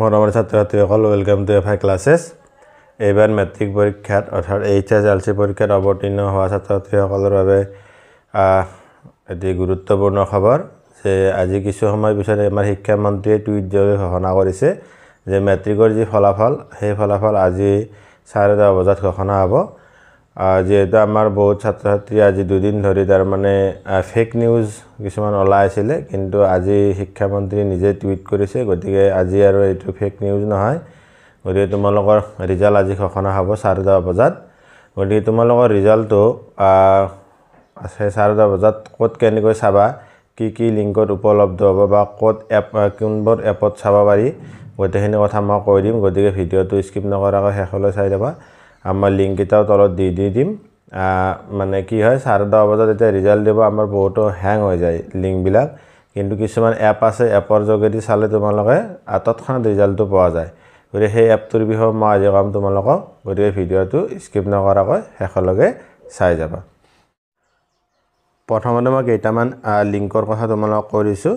মৰমৰ ছাত্ৰ-ছাত্ৰীসকল welcome to FI ক্লাसेस এইবাৰ মেট্ৰিক পৰীক্ষাত অৰ্থাৎ এইচএসএলসি পৰীক্ষাত অৱতীৰ্ণ হোৱা ছাত্ৰ-ছাত্ৰীসকলৰ বাবে এটি গুৰুত্বপূৰ্ণ খবৰ যে আজি কিছু সময় পিছত আমাৰ শিক্ষা মন্ত্ৰীয়ে টুইট যোগে ঘোষণা কৰিছে যে মেট্ৰিকৰ যি ফলাফল সেই ফলাফল আজি 10:30 বজাত ঘোষণা হ'ব যেহেতু আমাৰ বহুত ছাত্ৰ-ছাত্ৰী আজি দুদিন ধৰি তাৰ মানে ফেক নিউজ কিছুমান ওলাই আছিল কিন্তু আজি শিক্ষা মন্ত্ৰী নিজে টুইট কৰিছে গতিকে আজি আৰু এইটো ফেক নিউজ নহয় গতিকে তোমালোকৰ ৰিজাল্ট আজি ঘোষণা হ'ব 10:30 বজাত গতিকে তোমালোকৰ ৰিজাল্টটো আছে 10:30 বজাত ক'ত কেনেকৈ চাবা কি লিংকত উপলব্ধ হ'ব বা ক'ত এপ কোনবোৰ এপত চাব পাৰি গোটেইখিনি কথা মই কৈ দিম গতিকে ভিডিঅ'টো স্কিপ নকৰাকৈ শেষলৈ চাই যাবা আমাৰ লিংক এটাও তলত দি দিম মানে কি হয় 10:30 বজাত এটা ৰিজাল্ট দিব আমাৰ বহুতো হ্যাং হৈ যায় লিংক বিলাক কিন্তু কিছুমান এপ আছে এপৰ যোগেদি চালে তোমালোকে তৎক্ষণাত ৰিজাল্টটো পোৱা যায় গতিকে সেই এপটোৰ বিষয়ে মই আজি কম তোমালোকক গতিকে ভিডিঅ'টো স্কিপ নকৰাকৈ শেষলৈকে চাই যাবা প্ৰথমতে মই কেইটামান লিংকৰ কথা তোমালোকক কৰিছো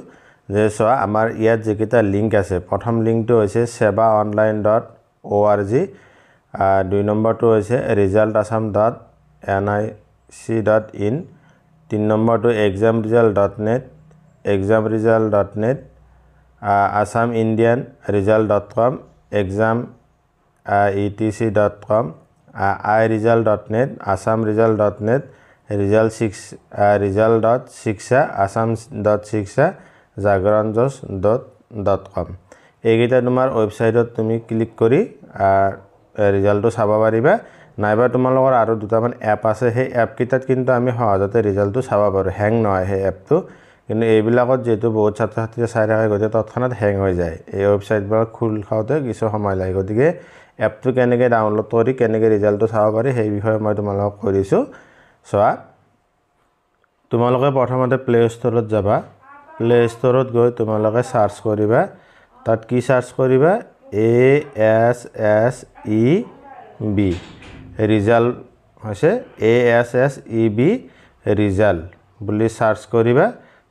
যে চোৱা আমাৰ ইয়াত যেকেইটা লিংক আছে প্ৰথম লিংকটো হৈছে sebaonline.org দুই নম্বৰটো হৈছে resultassam.nic.in তিন নম্বৰটো examresult.net assamindianresult.com exam.etc.com iresult.net assamresult.net result.shiksha assam.shiksha jagranjos.com এইকেইটা তোমাৰ ওয়েবসাইটত তুমি ক্লিক কৰি ৰিজাল্টটো চাব পাৰিবা নাইবা তোমালোকৰ আৰু দুটামান এপ আছে সেই এপ কিটাত কিন্তু আমি সহজতে ৰিজাল্টটো চাব পাৰো হ্যাং নহয় সেই এপটো কিন্তু এইবিলাকত যেটো বহুত ছাত্ৰ-ছাত্ৰীয়ে চাই থাকে গতিকে তৎক্ষণাত হ্যাং হৈ যায় এই ওয়েবসাইটবোৰ খোল খাওঁতে কিছু সময় লাগে গতিকে এপটো কেনেকৈ ডাউনলোড কৰি কেনেকৈ ৰিজাল্টটো চাব পাৰি সেই বিষয়ে মই তোমালোকক কৈ দিছো চোৱা তোমালোকে প্ৰথমতে প্লে ষ্টৰত যাবা প্লে ষ্টৰত গৈ তোমালোকে সাৰ্চ কৰিবা তাত কি সাৰ্চ কৰিবা ASSEB ৰিজাল্ট হৈছে ASSEB ৰিজাল্ট বুলি সাৰ্চ কৰিবা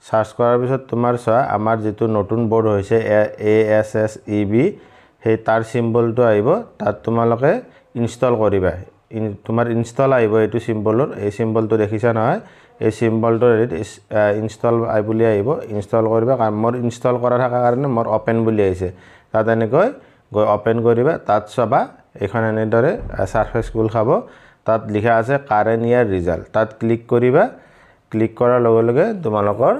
সাৰ্চ কৰাৰ পিছত তোমাৰ চোৱা আমাৰ যেটো নতুন বোৰ্ড হৈছে ASSEB সেই তাৰ সিম্বলটো আহিব তাত তোমালোকে ইনষ্টল কৰিবা তোমাৰ ইনষ্টল আহিব এইটো সিম্বলৰ এই সিম্বলটো দেখিছা নহয় এই সিম্বলটো ইনষ্টল আই বুলি আহিব ইনষ্টল কৰিবা কাৰণ মোৰ ইনষ্টল কৰা থকা কাৰণে মোৰ ওপেন বুলি আহিছে তাত এনেকৈ গৈ ওপেন কৰিবা তাত চাবা এখন এনেদৰে সাৰফেস খোল খাব তাত লিখা আছে কাৰেন্ট ইয়াৰ ৰিজাল্ট তাত ক্লিক কৰিবা ক্লিক কৰাৰ লগে লগে তোমালোকৰ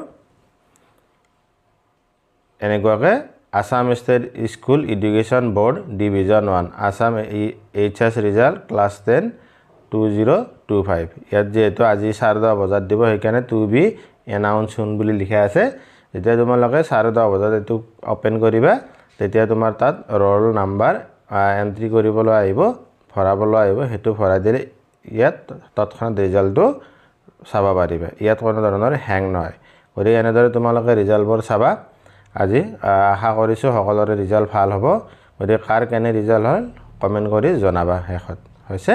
এনেকুৱাকে Assam state school education board division 1 Assam HS result class 10 2025 ইয়াত যেহেতু আজি 10:30 বজাত দিব সেইকাৰণে টু বি এনাউন্স সুন বুলি লিখা আছে যেতিয়া তোমালোকে 10:30 বজাত এটো ওপেন কৰিবা তেতিয়া তোমাৰ তাত ৰোল নাম্বাৰ এন্ট্ৰি কৰিবলৈ আহিব ভৰাবলৈ আহিব হেতু ভৰাই দিলে ইয়াত তৎক্ষণাত ৰিজাল্টটো চাবা পাৰিবা ইয়াত কোনো ধৰণৰ হ্যাং নহয় গতিকে এনেদৰে তোমালোকে ৰিজাল্টবোৰ চাবা আজি আশা কৰিছো সকলোৰে ৰিজাল্ট ভাল হ'ব গতিকে কাৰ কেনে ৰিজাল্ট হ'ল কমেন্ট কৰি জনাবা শেষত হৈছে